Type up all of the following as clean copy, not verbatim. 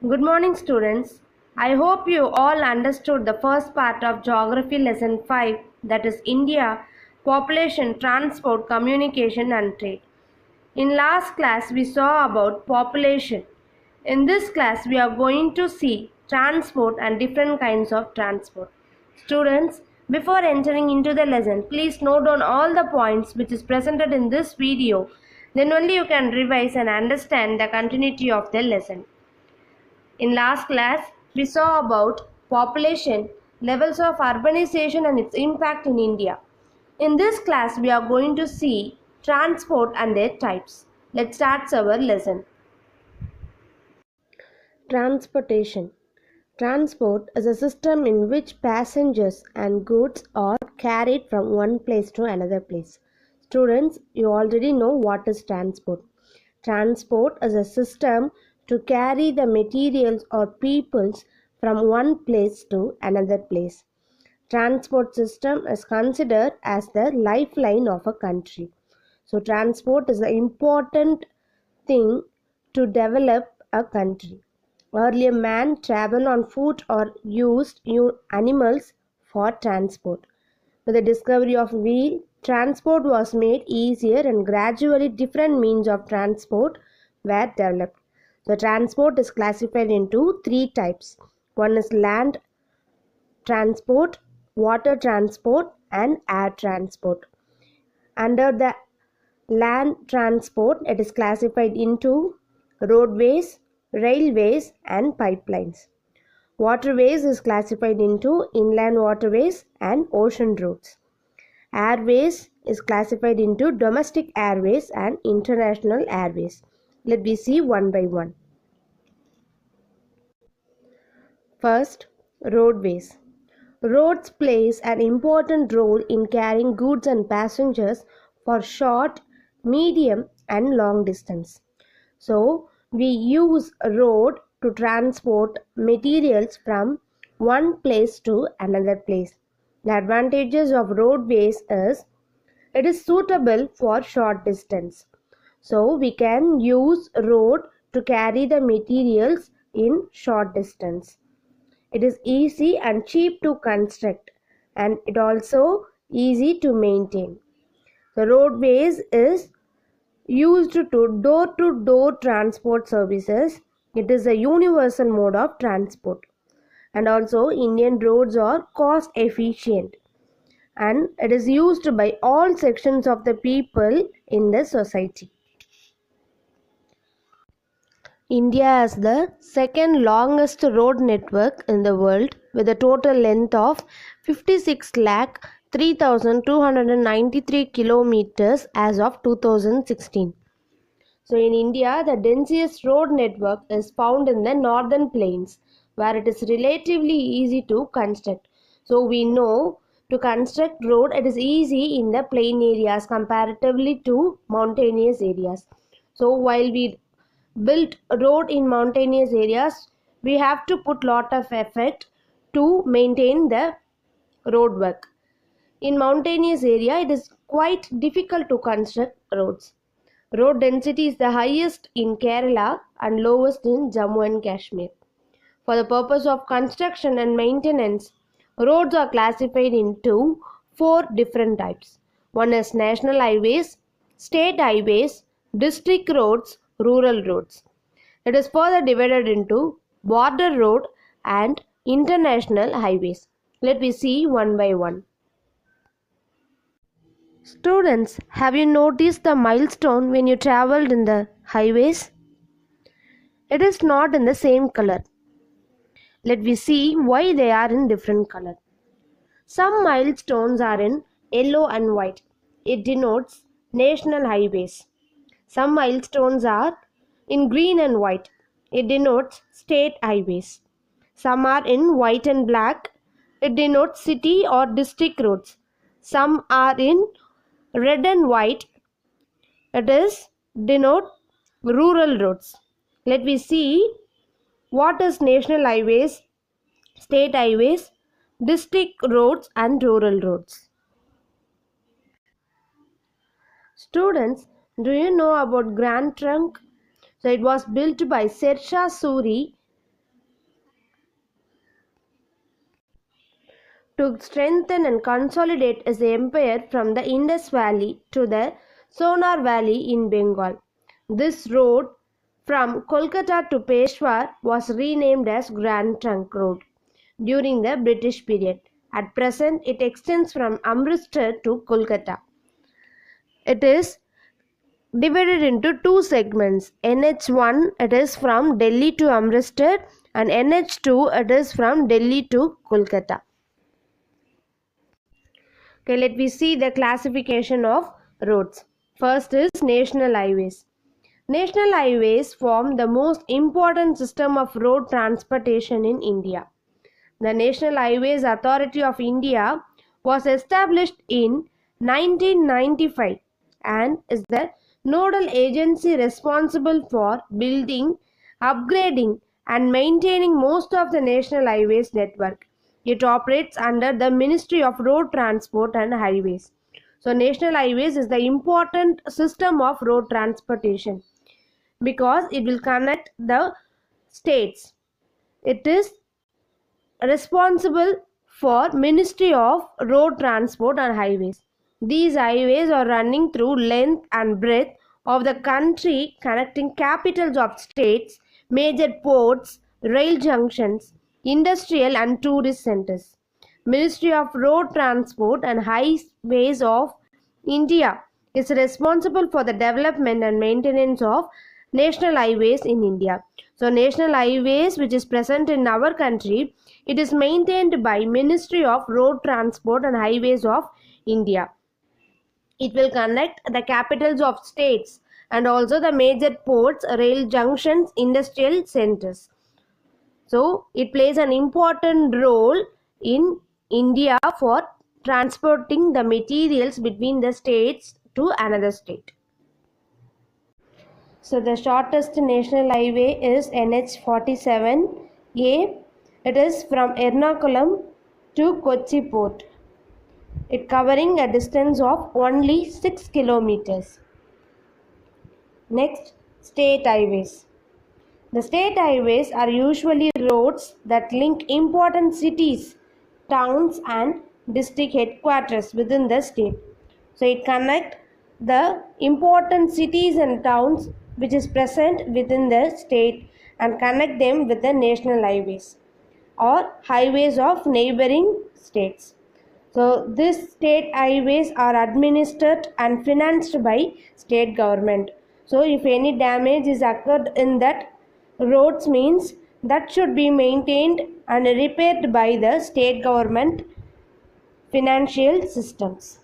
Good morning, students. I hope you all understood the first part of Geography Lesson 5, that is India, Population, Transport, Communication and Trade. In last class, we saw about population. In this class, we are going to see transport and different kinds of transport. Students, before entering into the lesson, please note down all the points which is presented in this video. Then only you can revise and understand the continuity of the lesson. In last class, we saw about population, levels of urbanization and its impact in India. In this class, we are going to see transport and their types. Let's start our lesson. Transportation. Transport is a system in which passengers and goods are carried from one place to another place. Students, you already know what is transport. Transport is a system to carry the materials or peoples from one place to another place. Transport system is considered as the lifeline of a country. So transport is an important thing to develop a country. Earlier man traveled on foot or used animals for transport. With the discovery of wheel, transport was made easier and gradually different means of transport were developed. So transport is classified into three types. One is land transport, water transport and air transport. Under the land transport, it is classified into roadways, railways and pipelines. Waterways is classified into inland waterways and ocean routes. Airways is classified into domestic airways and international airways. Let me see one by one. First, roadways. Roads plays an important role in carrying goods and passengers for short, medium and long distance. So, we use a road to transport materials from one place to another place. The advantages of roadways is it is suitable for short distance. So, we can use road to carry the materials in short distance. It is easy and cheap to construct and it also easy to maintain. The roadways is used to door-to-door transport services. It is a universal mode of transport. And also Indian roads are cost efficient and it is used by all sections of the people in the society. India has the second longest road network in the world with a total length of 56 lakh 3,293 kilometers as of 2016. So in India, the densest road network is found in the northern plains where it is relatively easy to construct. So we know to construct road it is easy in the plain areas comparatively to mountainous areas. So while we build road in mountainous areas, we have to put lot of effort to maintain the road work. In mountainous area, it is quite difficult to construct roads. Road density is the highest in Kerala and lowest in Jammu and Kashmir. For the purpose of construction and maintenance, roads are classified into four different types. One is national highways, state highways, district roads, rural roads. It is further divided into border road and international highways. Let me see one by one. Students, have you noticed the milestone when you traveled in the highways? It is not in the same color. Let me see why they are in different color. Some milestones are in yellow and white. It denotes national highways. Some milestones are in green and white. It denotes state highways. Some are in white and black. It denotes city or district roads. Some are in red and white. It is denote rural roads. Let me see what is national highways, state highways, district roads and rural roads. Students, do you know about Grand Trunk? So it was built by Sher Shah Suri to strengthen and consolidate his empire from the Indus Valley to the Sonar Valley in Bengal. This road from Kolkata to Peshawar was renamed as Grand Trunk Road during the British period. At present, it extends from Amritsar to Kolkata. It is divided into two segments. NH1 it is from Delhi to Amritsar and NH2 it is from Delhi to Kolkata. Okay, let me see the classification of roads. First is national highways. National highways form the most important system of road transportation in India. The National Highways Authority of India was established in 1995 and is the nodal agency responsible for building, upgrading and maintaining most of the national highways network. It operates under the Ministry of Road Transport and Highways. So national highways is the important system of road transportation because it will connect the states. It is responsible for Ministry of Road Transport and Highways. These highways are running through length and breadth of the country, connecting capitals of states, major ports, rail junctions, industrial and tourist centers. Ministry of Road Transport and Highways of India is responsible for the development and maintenance of national highways in India. So national highways which is present in our country, it is maintained by Ministry of Road Transport and Highways of India. It will connect the capitals of states and also the major ports, rail junctions, industrial centers. So it plays an important role in India for transporting the materials between the states to another state. So the shortest national highway is NH47A. It is from Ernakulam to Kochi port. It covering a distance of only 6 kilometers. Next, state highways. The state highways are usually roads that link important cities, towns and district headquarters within the state. So it connects the important cities and towns which is present within the state and connect them with the national highways or highways of neighboring states. So these state highways are administered and financed by state government. So if any damage is occurred in that roads means that should be maintained and repaired by the state government financial systems.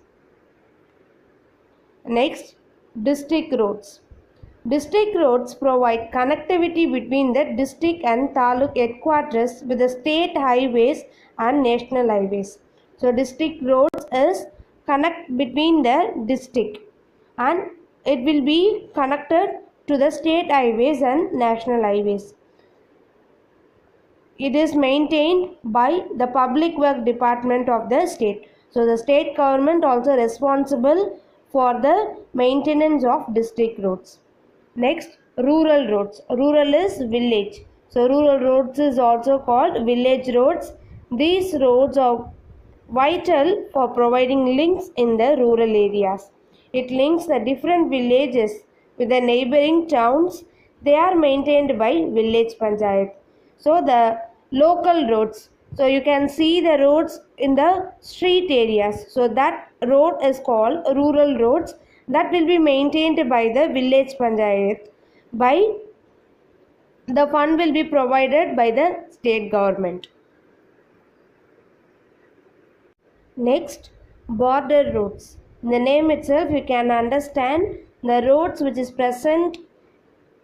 Next, district roads. District roads provide connectivity between the district and taluk headquarters with the state highways and national highways. So district roads is connect between the district and it will be connected to the state highways and national highways. It is maintained by the public work department of the state. So the state government also responsible for the maintenance of district roads. Next, rural roads. Rural is village. So rural roads is also called village roads. These roads are vital for providing links in the rural areas. It links the different villages with the neighboring towns. They are maintained by village panchayat. So the local roads. So you can see the roads in the street areas. So that road is called rural roads. That will be maintained by the village panchayat. By the fund will be provided by the state government. Next, border roads. In the name itself you can understand the roads which is present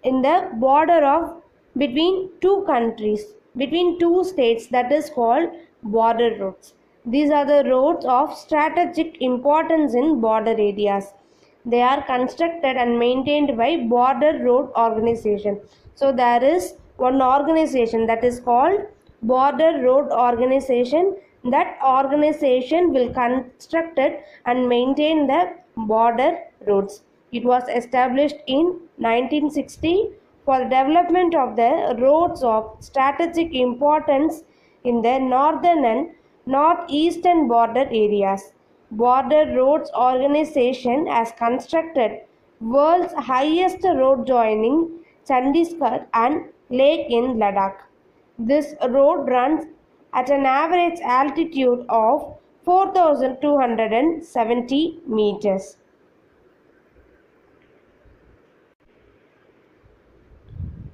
in the border of between two countries, between two states, that is called border roads. These are the roads of strategic importance in border areas. They are constructed and maintained by Border Road Organization. So there is one organization that is called Border Road Organization. That organization will construct it and maintain the border roads. It was established in 1960 for the development of the roads of strategic importance in the northern and northeastern border areas. Border Roads Organization has constructed world's highest road joining Chandigarh and Lake in Ladakh. This road runs at an average altitude of 4,270 meters.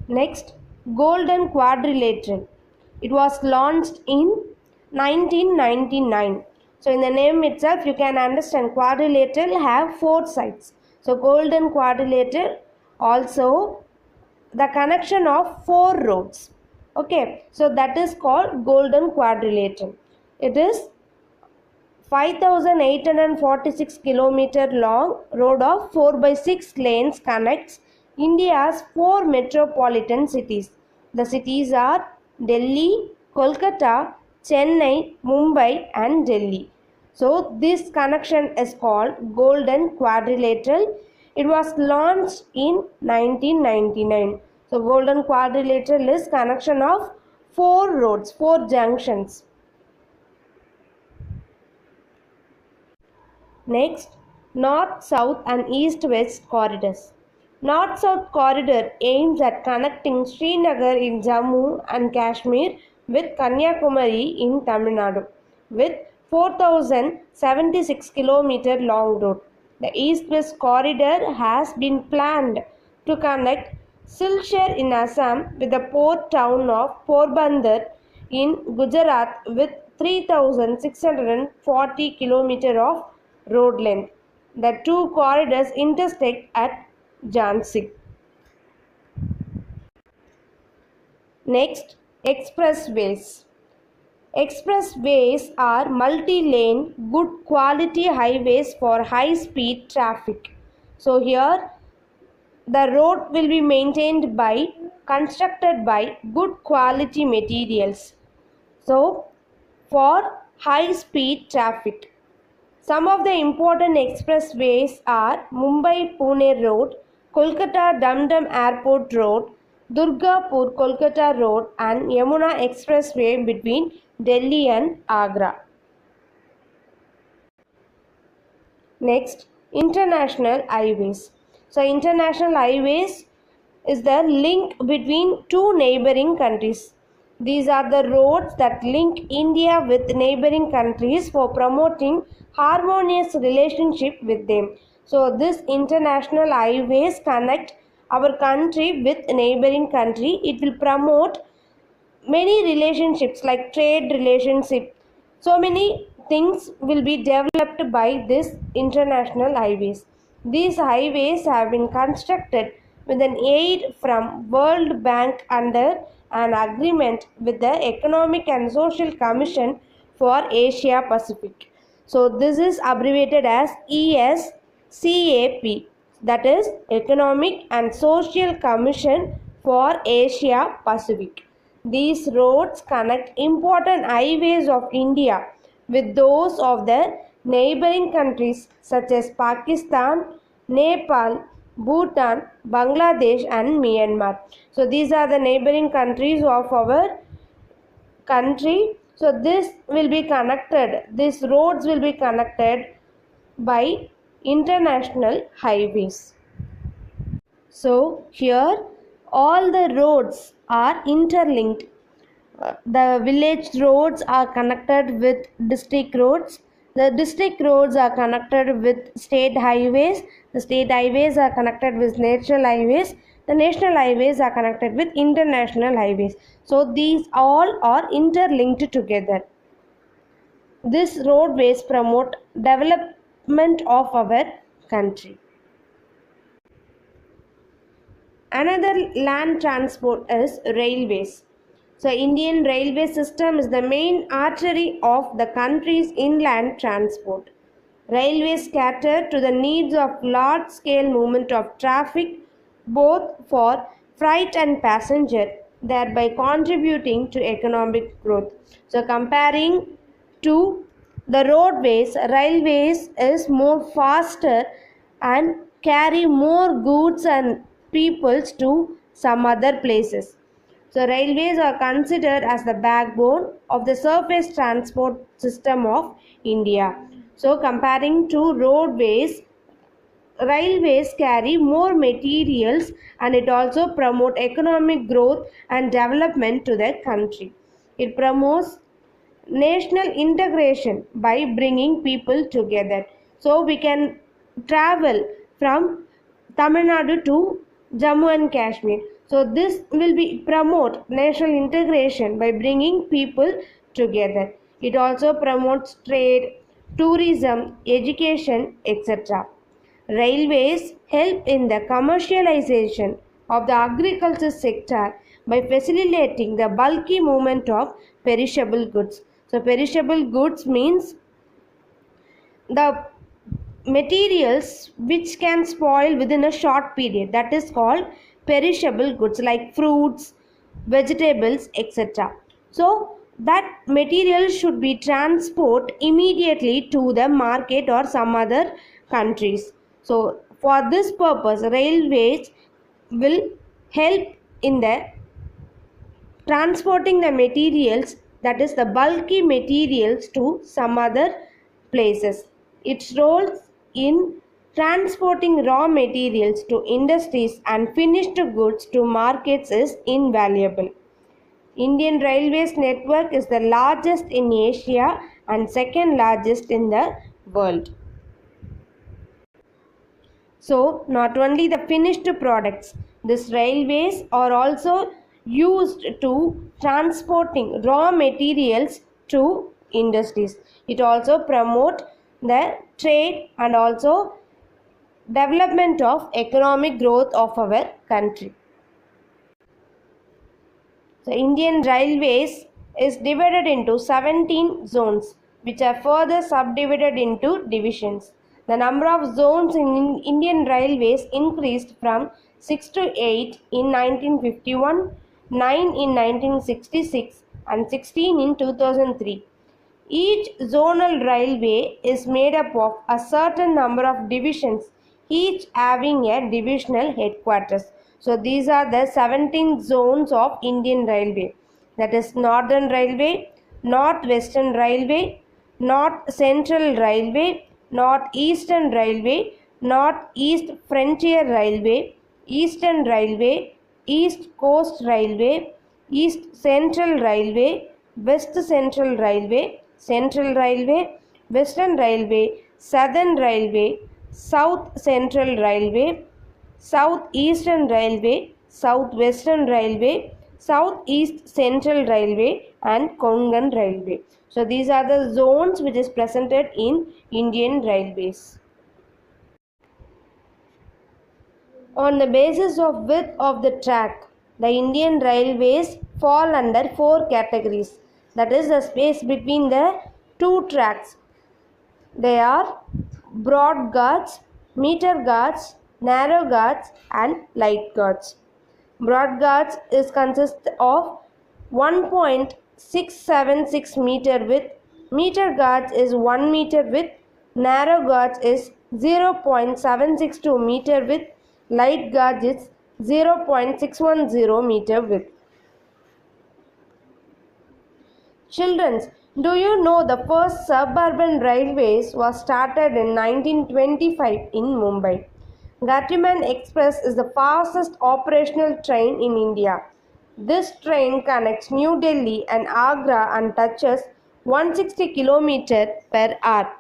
Next, Golden Quadrilateral. It was launched in 1999. So in the name itself you can understand quadrilateral have four sides. So Golden Quadrilateral also the connection of four roads. Okay, so that is called Golden Quadrilateral. It is 5,846 kilometer long road of 4 by 6 lanes connects India's four metropolitan cities. The cities are Delhi, Kolkata, Chennai, Mumbai and Delhi. So this connection is called Golden Quadrilateral. It was launched in 1999. So Golden Quadrilateral is connection of four roads, four junctions. Next, North, South and East West corridors. North South corridor aims at connecting Srinagar in Jammu and Kashmir with Kanyakumari in Tamil Nadu with 4,076 km long road. The East West corridor has been planned to connect Silchar in Assam with the port town of Porbandar in Gujarat with 3,640 km of road length. The two corridors intersect at Jhansi. Next, expressways. Expressways are multi-lane, good quality highways for high-speed traffic. So here, the road will be constructed by good quality materials. So, for high-speed traffic. Some of the important expressways are Mumbai-Pune Road, Kolkata-Dum Dum Airport Road, Durgapur-Kolkata Road and Yamuna Expressway between Delhi and Agra. Next, international highways. So, international highways is the link between two neighboring countries. These are the roads that link India with neighboring countries for promoting harmonious relationship with them. So this international highways connect our country with neighboring country. It will promote many relationships like trade relationship. So many things will be developed by this international highways. These highways have been constructed with an aid from World Bank under an agreement with the Economic and Social Commission for Asia Pacific. So this is abbreviated as ESCAP, that is Economic and Social Commission for Asia Pacific. These roads connect important highways of India with those of the neighboring countries such as Pakistan, Nepal, Bhutan, Bangladesh and Myanmar. So these are the neighboring countries of our country. So this will be connected, these roads will be connected by international highways. So here all the roads are interlinked. The village roads are connected with district roads. The district roads are connected with state highways. The state highways are connected with national highways. The national highways are connected with international highways. So these all are interlinked together. These roadways promote development of our country. Another land transport is railways. So Indian railway system is the main artery of the country's inland transport. Railways cater to the needs of large scale movement of traffic both for freight and passenger, thereby contributing to economic growth. So comparing to the roadways, railways is more faster and carry more goods and peoples to some other places. So railways are considered as the backbone of the surface transport system of India. So comparing to roadways, railways carry more materials and it also promote economic growth and development to the country. It promotes national integration by bringing people together. So we can travel from Tamil Nadu to Jammu and Kashmir. So this will be promote national integration by bringing people together. It also promotes trade, tourism, education, etc. Railways help in the commercialization of the agriculture sector by facilitating the bulky movement of perishable goods. So perishable goods means the materials which can spoil within a short period, that is called perishable goods like fruits, vegetables, etc. So that material should be transported immediately to the market or some other countries. So for this purpose railways will help in the transporting the materials, that is the bulky materials, to some other places. Its role in transporting raw materials to industries and finished goods to markets is invaluable. Indian Railways network is the largest in Asia and second largest in the world. So, not only the finished products, these railways are also used to transporting raw materials to industries. It also promote the trade and also development of economic growth of our country. So, Indian Railways is divided into 17 zones which are further subdivided into divisions. The number of zones in Indian Railways increased from 6 to 8 in 1951, 9 in 1966 and 16 in 2003. Each zonal railway is made up of a certain number of divisions, each having a divisional headquarters. So these are the 17 zones of Indian Railway. That is Northern Railway, North Western Railway, North Central Railway, North Eastern Railway, North East Frontier Railway, Eastern Railway, East Coast Railway, East Central Railway, West Central Railway, Central Railway, Western Railway, Southern Railway, South Central Railway, South Eastern Railway, South Western Railway, South East Central Railway and Konkan Railway. So these are the zones which is presented in Indian Railways. On the basis of width of the track, the Indian Railways fall under four categories. That is the space between the two tracks. They are broad gauge, meter gauge, narrow gauge and light gauge. Broad gauge is consist of 1.676 meter width, meter gauge is 1 meter width, narrow gauge is 0.762 meter width, light gauge is 0.610 meter width. Children, do you know the first suburban railways was started in 1925 in Mumbai? Gatiman Express is the fastest operational train in India. This train connects New Delhi and Agra and touches 160 km per hour.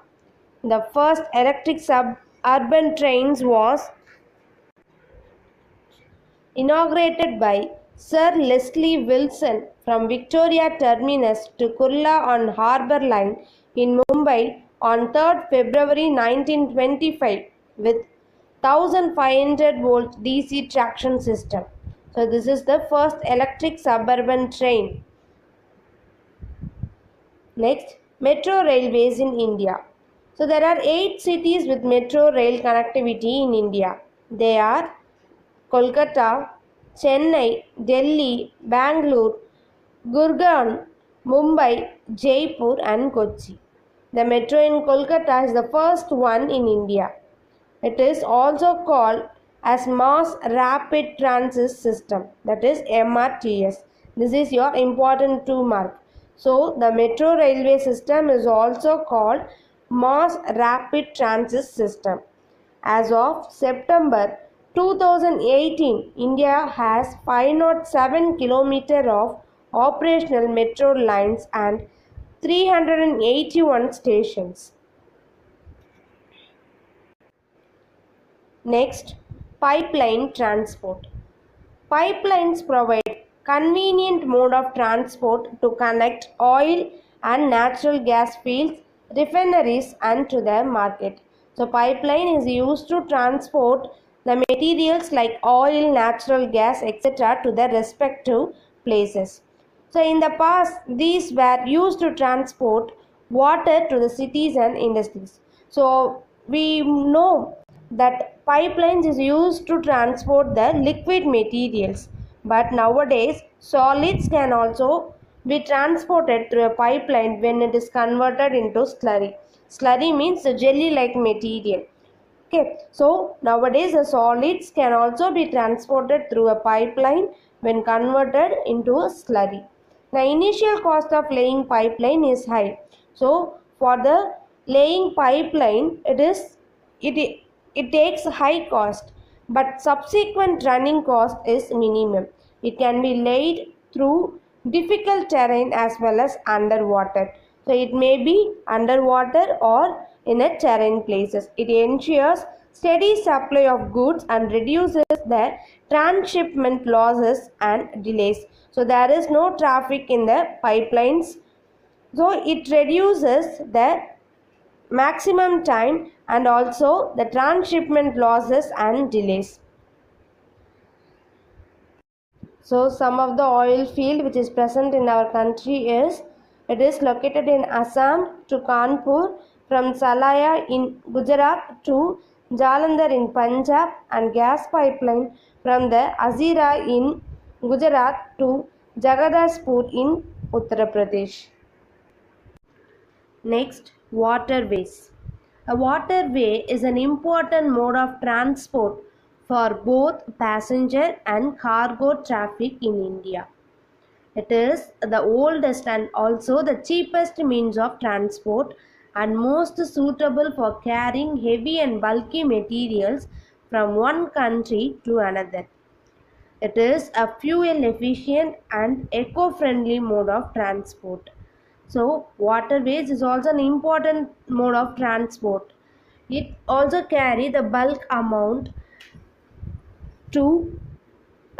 The first electric suburban trains was inaugurated by Sir Leslie Wilson from Victoria Terminus to Kurla on Harbour Line in Mumbai on 3rd February 1925 with 1500 volt DC traction system. So this is the first electric suburban train. Next, metro railways in India. So there are 8 cities with metro rail connectivity in India. They are Kolkata, Chennai, Delhi, Bangalore, Gurgaon, Mumbai, Jaipur and Kochi. The metro in Kolkata is the first one in India. It is also called as Mass Rapid Transit System, that is MRTS. This is your important 2 mark. So the metro railway system is also called mass rapid transit system. As of September 2018, India has 507 km of operational metro lines and 381 stations. Next, pipeline transport. Pipelines provide convenient mode of transport to connect oil and natural gas fields, refineries and to the market. So pipeline is used to transport the materials like oil, natural gas, etc. to the respective places. So in the past, these were used to transport water to the cities and industries. So we know that pipelines is used to transport the liquid materials, but nowadays solids can also be transported through a pipeline when it is converted into slurry. Slurry means the jelly like material. Okay, so nowadays the solids can also be transported through a pipeline when converted into a slurry. The initial cost of laying pipeline is high. So for the laying pipeline, it it takes high cost, but subsequent running cost is minimum. It can be laid through difficult terrain as well as underwater. So it may be underwater or in a terrain places. It ensures steady supply of goods and reduces the transshipment losses and delays. So there is no traffic in the pipelines. So it reduces the maximum time and also the transshipment losses and delays. So some of the oil field which is present in our country is, it is located in Assam to Kanpur, from Salaya in Gujarat to Jalandhar in Punjab, and gas pipeline from the Azira in Gujarat to Jagadaspur in Uttar Pradesh. Next, waterways. A waterway is an important mode of transport for both passenger and cargo traffic in India. It is the oldest and also the cheapest means of transport and most suitable for carrying heavy and bulky materials from one country to another. It is a fuel efficient and eco-friendly mode of transport. So, waterways is also an important mode of transport. It also carry the bulk amount to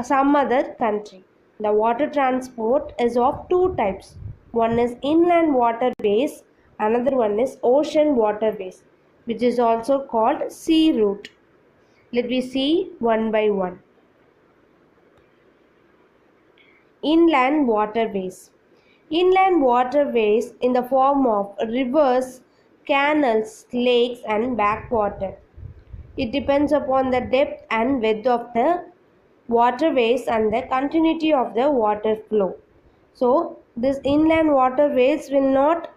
some other country. The water transport is of two types. One is inland waterways, another one is ocean waterways, which is also called sea route. Let me see one by one. Inland waterways. Inland waterways in the form of rivers, canals, lakes and backwater. It depends upon the depth and width of the waterways and the continuity of the water flow. So, this inland waterways will not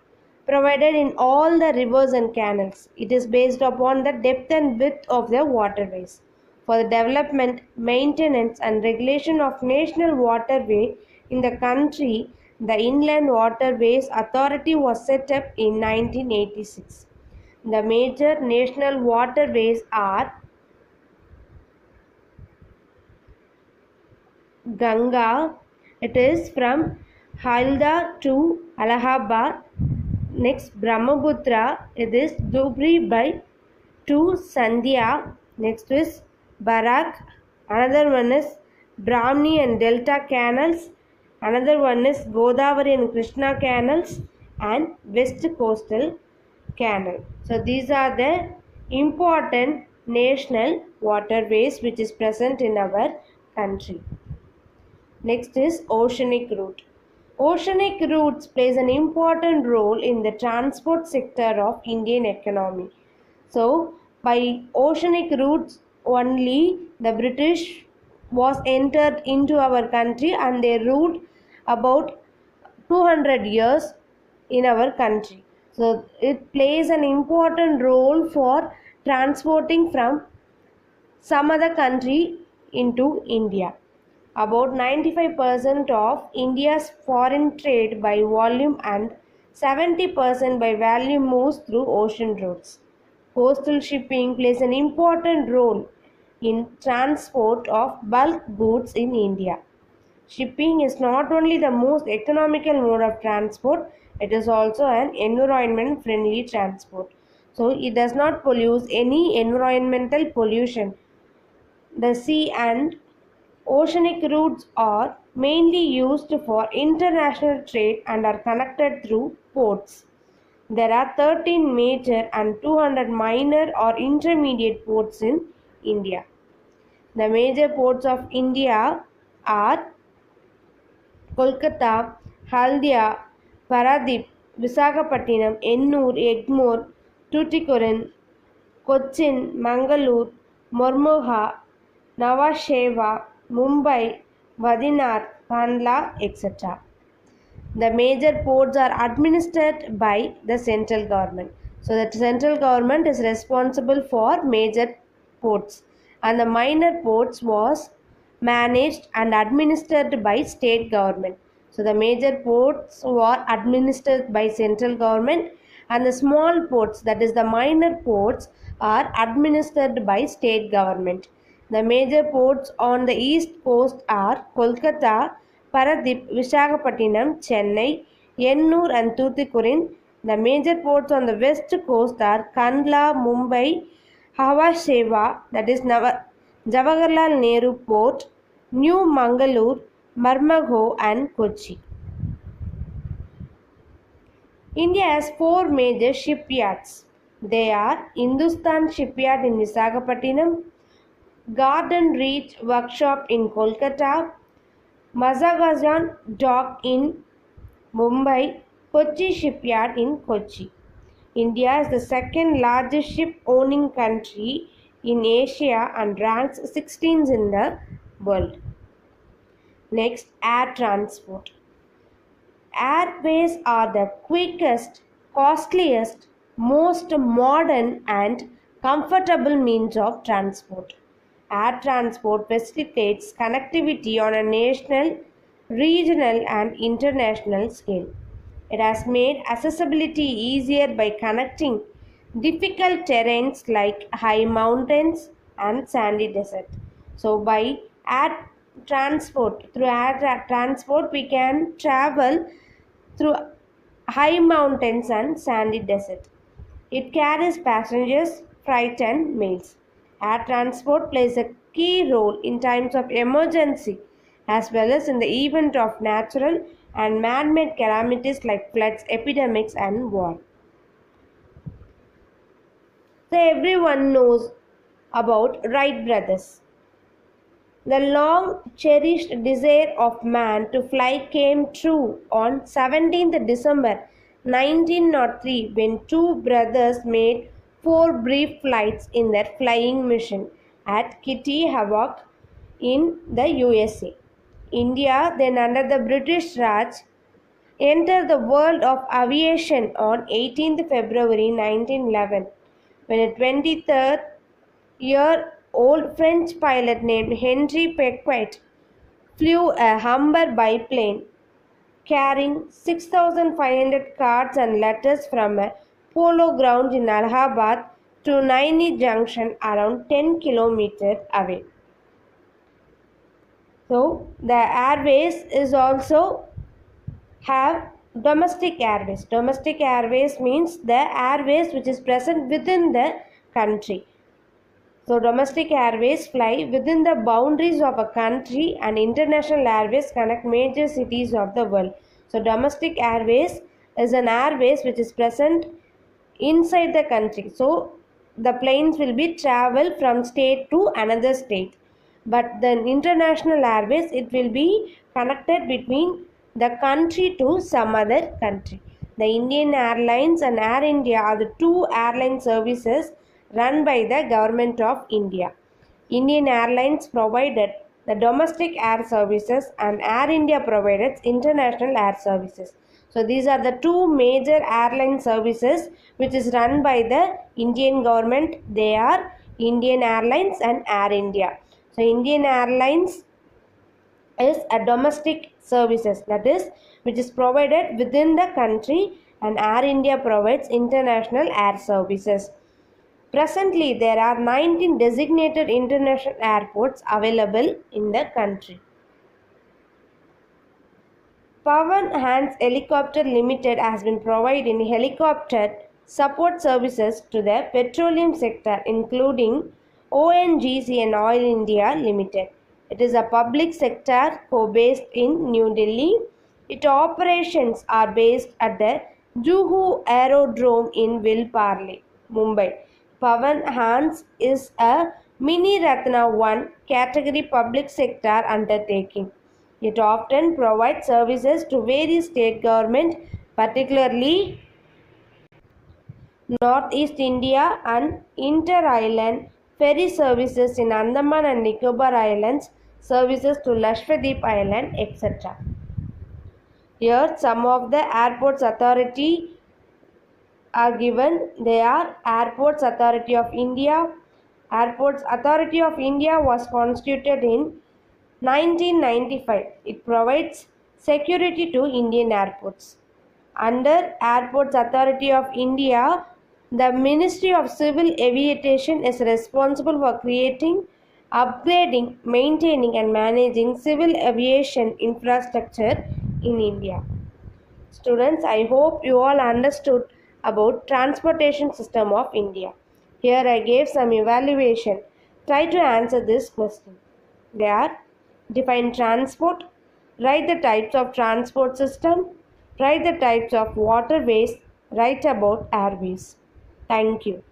provided in all the rivers and canals. It is based upon the depth and width of the waterways. For the development, maintenance and regulation of national waterway in the country, the Inland Waterways Authority was set up in 1986. The major national waterways are Ganga, it is from Halda to Allahabad. Next, Brahmaputra, it is Dhubri by to Sandhya. Next is Barak. Another one is Brahmani and Delta canals. Another one is Godavari and Krishna canals and West Coastal Canal. So these are the important national waterways which is present in our country. Next is oceanic route. Oceanic routes plays an important role in the transport sector of Indian economy. So, by oceanic routes only the British was entered into our country and they ruled about 200 years in our country. So, it plays an important role for transporting from some other country into India. About 95% of India's foreign trade by volume and 70% by value moves through ocean routes. Coastal shipping plays an important role in transport of bulk goods in India. Shipping is not only the most economical mode of transport, it is also an environment friendly transport. So it does not pollute any environmental pollution. The sea and oceanic routes are mainly used for international trade and are connected through ports. There are 13 major and 200 minor or intermediate ports in India. The major ports of India are Kolkata, Haldia, Paradip, Visakhapatnam, Ennur, Egmore, Tuticorin, Cochin, Mangalore, Mormuha, Nhava Sheva, Mumbai, Vadinar, Kandla, etc. The major ports are administered by the central government. So the central government is responsible for major ports, and the minor ports was managed and administered by state government. So the major ports were administered by central government, and the small ports, that is the minor ports, are administered by state government. The major ports on the east coast are Kolkata, Paradip, Visakhapatnam, Chennai, Ennur and Tuticorin. The major ports on the west coast are Kandla, Mumbai, Nhava Sheva, that is Jawaharlal Nehru Port, New Mangalore, Marmagao and Kochi. India has four major shipyards. They are Hindustan Shipyard in Visakhapatnam, Garden Reach Workshop in Kolkata, Mazagaon Dock in Mumbai, Kochi Shipyard in Kochi. India is the second largest ship owning country in Asia and ranks 16th in the world. Next, air transport. Airways are the quickest, costliest, most modern and comfortable means of transport. Air transport facilitates connectivity on a national, regional, and international scale. It has made accessibility easier by connecting difficult terrains like high mountains and sandy desert. So, by air through transport, we can travel through high mountains and sandy desert. It carries passengers, freight, and mails. Air transport plays a key role in times of emergency as well as in the event of natural and man-made calamities like floods, epidemics, and war. So everyone knows about Wright brothers. The long cherished desire of man to fly came true on 17th December 1903 when two brothers made four brief flights in their flying mission at Kitty Hawk in the USA. India, then under the British Raj, entered the world of aviation on 18th February 1911 when a 23-year-old French pilot named Henri Becquet flew a Humber biplane carrying 6,500 cards and letters from a polo ground in Allahabad to Naini Junction around 10 kilometers away. So the airways is also have domestic airways. Domestic airways means the airways which is present within the country. So domestic airways fly within the boundaries of a country and international airways connect major cities of the world. So domestic airways is an airways which is present inside the country. So the planes will be travel from state to another state. But the international airways, it will be connected between the country to some other country. The Indian Airlines and Air India are the two airline services run by the Government of India. Indian Airlines provided the domestic air services and Air India provided international air services. So these are the two major airline services which is run by the Indian government. They are Indian Airlines and Air India. So Indian Airlines is a domestic services, that is, which is provided within the country, and Air India provides international air services. Presently, there are 19 designated international airports available in the country. Pawan Hans Helicopter Limited has been providing helicopter support services to the petroleum sector, including ONGC and Oil India Limited. It is a public sector co-based in New Delhi. Its operations are based at the Juhu Aerodrome in Vilparle, Mumbai. Pawan Hans is a Mini Ratna 1 category public sector undertaking. It often provides services to various state governments, particularly Northeast India, and inter-island ferry services in Andaman and Nicobar Islands, services to Lakshadweep Island, etc. Here, some of the airports authority are given. They are Airports Authority of India. Airports Authority of India was constituted in 1995. It provides security to Indian airports. Under Airports Authority of India, the Ministry of Civil Aviation is responsible for creating, upgrading, maintaining and managing civil aviation infrastructure in India. Students, I hope you all understood about transportation system of India. Here I gave some evaluation. Try to answer this question. They are: define transport, write the types of transport system, write the types of waterways, write about airways. Thank you.